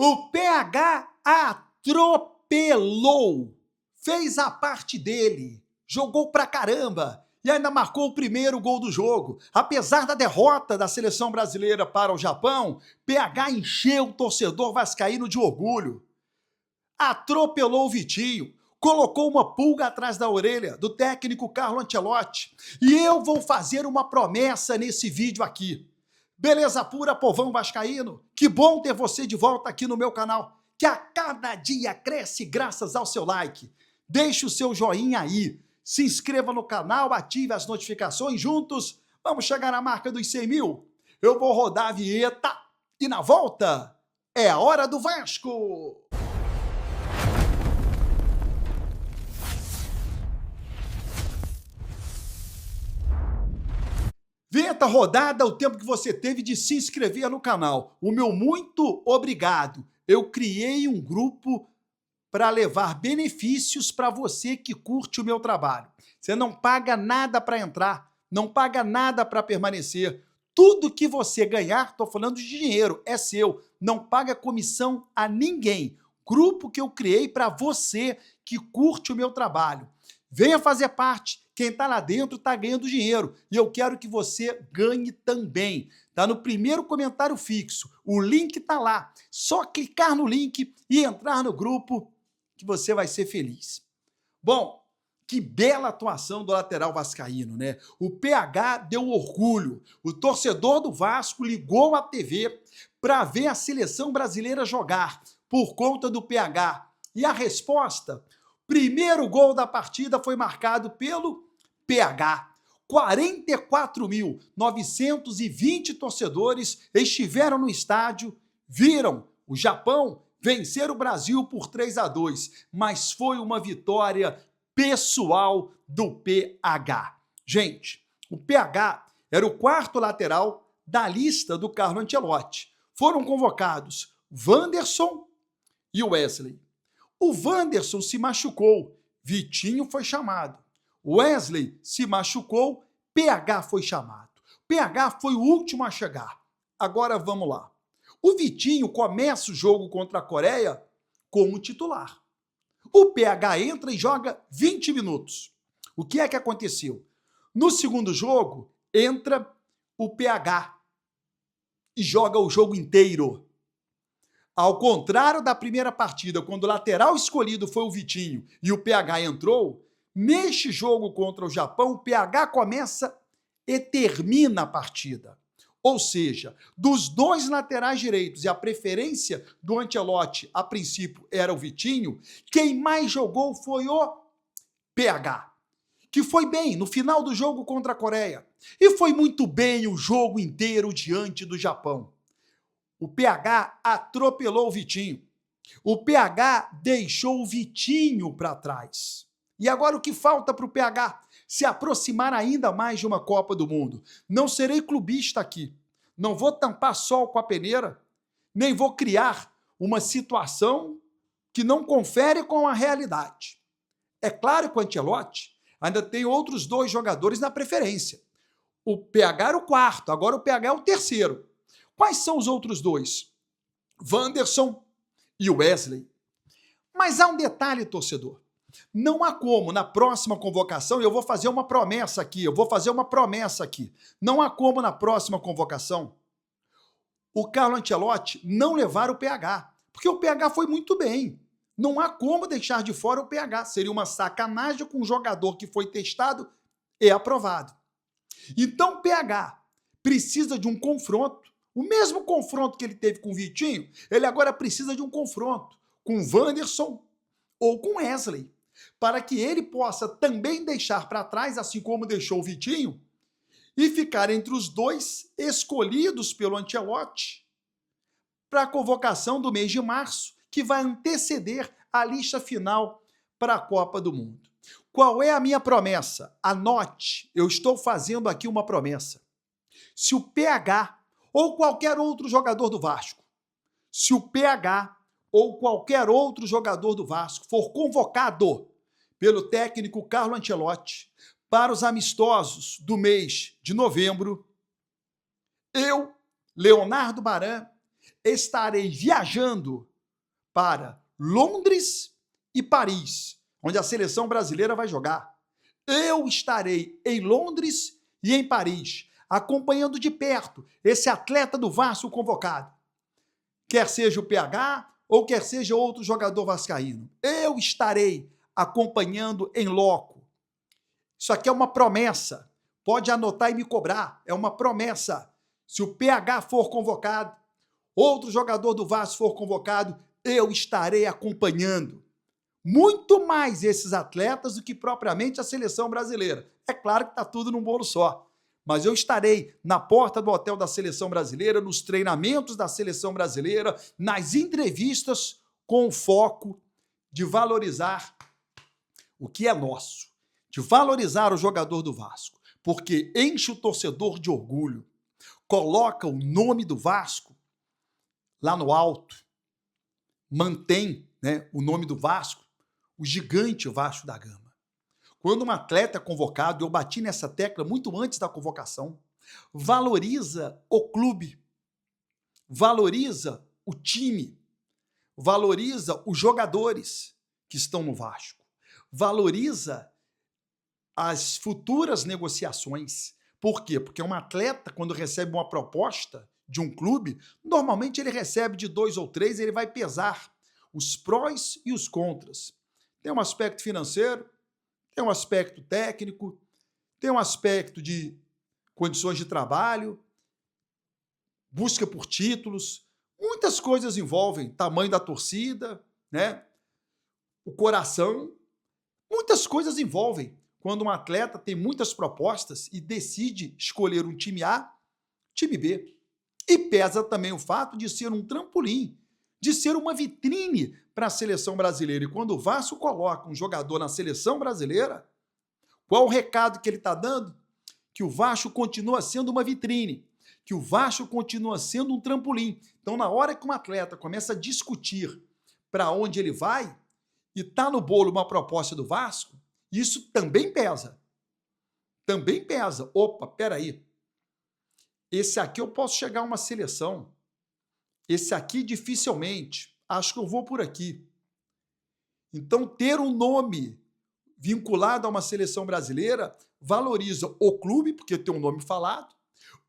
O PH atropelou, fez a parte dele, jogou pra caramba e ainda marcou o primeiro gol do jogo. Apesar da derrota da seleção brasileira para o Japão, PH encheu o torcedor vascaíno de orgulho. Atropelou o Vitinho, colocou uma pulga atrás da orelha do técnico Carlo Ancelotti. E eu vou fazer uma promessa nesse vídeo aqui. Beleza pura, povão vascaíno? Que bom ter você de volta aqui no meu canal, que a cada dia cresce graças ao seu like. Deixe o seu joinha aí, se inscreva no canal, ative as notificações, juntos vamos chegar à marca dos 100 mil. Eu vou rodar a vinheta e na volta é a hora do Vasco! Vinheta rodada, o tempo que você teve de se inscrever no canal. O meu muito obrigado. Eu criei um grupo para levar benefícios para você que curte o meu trabalho. Você não paga nada para entrar, não paga nada para permanecer. Tudo que você ganhar, estou falando de dinheiro, é seu. Não paga comissão a ninguém. Grupo que eu criei para você que curte o meu trabalho. Venha fazer parte. Quem está lá dentro está ganhando dinheiro. E eu quero que você ganhe também. Está no primeiro comentário fixo. O link está lá. Só clicar no link e entrar no grupo que você vai ser feliz. Bom, que bela atuação do lateral vascaíno, né? O PH deu orgulho. O torcedor do Vasco ligou a TV para ver a seleção brasileira jogar por conta do PH. E a resposta... Primeiro gol da partida foi marcado pelo PH. 44.920 torcedores estiveram no estádio, viram o Japão vencer o Brasil por 3-2, mas foi uma vitória pessoal do PH. Gente, o PH era o quarto lateral da lista do Carlo Ancelotti. Foram convocados Wanderson e Wesley. O Wanderson se machucou, Vitinho foi chamado. Wesley se machucou, PH foi chamado. PH foi o último a chegar. Agora vamos lá. O Vitinho começa o jogo contra a Coreia como titular. O PH entra e joga 20 minutos. O que é que aconteceu? No segundo jogo, entra o PH e joga o jogo inteiro. Ao contrário da primeira partida, quando o lateral escolhido foi o Vitinho e o PH entrou, neste jogo contra o Japão, o PH começa e termina a partida. Ou seja, dos dois laterais direitos e a preferência do Ancelotti, a princípio, era o Vitinho, quem mais jogou foi o PH, que foi bem no final do jogo contra a Coreia. E foi muito bem o jogo inteiro diante do Japão. O PH atropelou o Vitinho. O PH deixou o Vitinho para trás. E agora o que falta para o PH? Se aproximar ainda mais de uma Copa do Mundo. Não serei clubista aqui. Não vou tampar sol com a peneira, nem vou criar uma situação que não confere com a realidade. É claro que o Ancelotti ainda tem outros dois jogadores na preferência. O PH era o quarto, agora o PH é o terceiro. Quais são os outros dois? Wanderson e Wesley. Mas há um detalhe, torcedor. Não há como, na próxima convocação, eu vou fazer uma promessa aqui, não há como, na próxima convocação, o Carlo Ancelotti não levar o PH, porque o PH foi muito bem. Não há como deixar de fora o PH. Seria uma sacanagem com um jogador que foi testado e aprovado. Então o PH precisa de um confronto. O mesmo confronto que ele teve com o Vitinho, ele agora precisa de um confronto com o Wanderson ou com Wesley, para que ele possa também deixar para trás, assim como deixou o Vitinho, e ficar entre os dois escolhidos pelo Ancelotti para a convocação do mês de março, que vai anteceder a lista final para a Copa do Mundo. Qual é a minha promessa? Anote, eu estou fazendo aqui uma promessa. Se o PH ou qualquer outro jogador do Vasco, se o PH ou qualquer outro jogador do Vasco for convocado pelo técnico Carlo Ancelotti para os amistosos do mês de novembro, eu, Leonardo Baran, estarei viajando para Londres e Paris, onde a seleção brasileira vai jogar. Eu estarei em Londres e em Paris, acompanhando de perto esse atleta do Vasco convocado. Quer seja o PH ou quer seja outro jogador vascaíno. Eu estarei acompanhando em loco. Isso aqui é uma promessa. Pode anotar e me cobrar. É uma promessa. Se o PH for convocado, outro jogador do Vasco for convocado, eu estarei acompanhando. Muito mais esses atletas do que propriamente a seleção brasileira. É claro que está tudo num bolo só. Mas eu estarei na porta do hotel da seleção brasileira, nos treinamentos da seleção brasileira, nas entrevistas, com o foco de valorizar o que é nosso, de valorizar o jogador do Vasco, porque enche o torcedor de orgulho, coloca o nome do Vasco lá no alto, mantém, né, o nome do Vasco, o gigante Vasco da Gama. Quando um atleta é convocado, eu bati nessa tecla muito antes da convocação, valoriza o clube, valoriza o time, valoriza os jogadores que estão no Vasco, valoriza as futuras negociações. Por quê? Porque um atleta, quando recebe uma proposta de um clube, normalmente ele recebe de 2 ou 3, ele vai pesar os prós e os contras. Tem um aspecto financeiro, tem um aspecto técnico, tem um aspecto de condições de trabalho, busca por títulos, muitas coisas envolvem tamanho da torcida, né? O coração, muitas coisas envolvem quando um atleta tem muitas propostas e decide escolher um time A, time B. E pesa também o fato de ser um trampolim, de ser uma vitrine para a seleção brasileira. E quando o Vasco coloca um jogador na seleção brasileira, qual o recado que ele está dando? Que o Vasco continua sendo uma vitrine, que o Vasco continua sendo um trampolim. Então, na hora que um atleta começa a discutir para onde ele vai e está no bolo uma proposta do Vasco, isso também pesa. Também pesa. Opa, peraí. Esse aqui eu posso chegar a uma seleção. Esse aqui dificilmente. Acho que eu vou por aqui. Então, ter um nome vinculado a uma seleção brasileira valoriza o clube, porque tem um nome falado,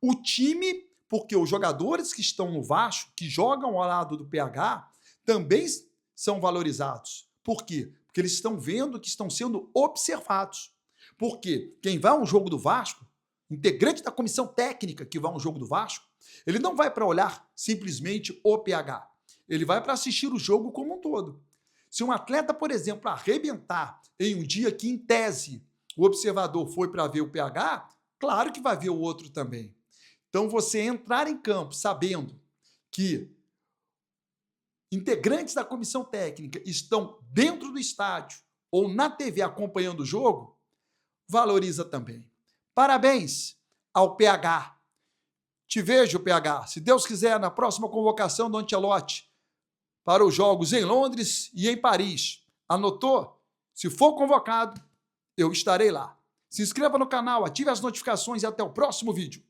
o time, porque os jogadores que estão no Vasco, que jogam ao lado do PH, também são valorizados. Por quê? Porque eles estão vendo que estão sendo observados. Porque quem vai a um jogo do Vasco, integrante da comissão técnica que vai a um jogo do Vasco, ele não vai para olhar simplesmente o PH. Ele vai para assistir o jogo como um todo. Se um atleta, por exemplo, arrebentar em um dia que, em tese, o observador foi para ver o PH, claro que vai ver o outro também. Então, você entrar em campo sabendo que integrantes da comissão técnica estão dentro do estádio ou na TV acompanhando o jogo, valoriza também. Parabéns ao PH. Te vejo, PH, se Deus quiser, na próxima convocação do Ancelotti para os jogos em Londres e em Paris. Anotou? Se for convocado, eu estarei lá. Se inscreva no canal, ative as notificações e até o próximo vídeo.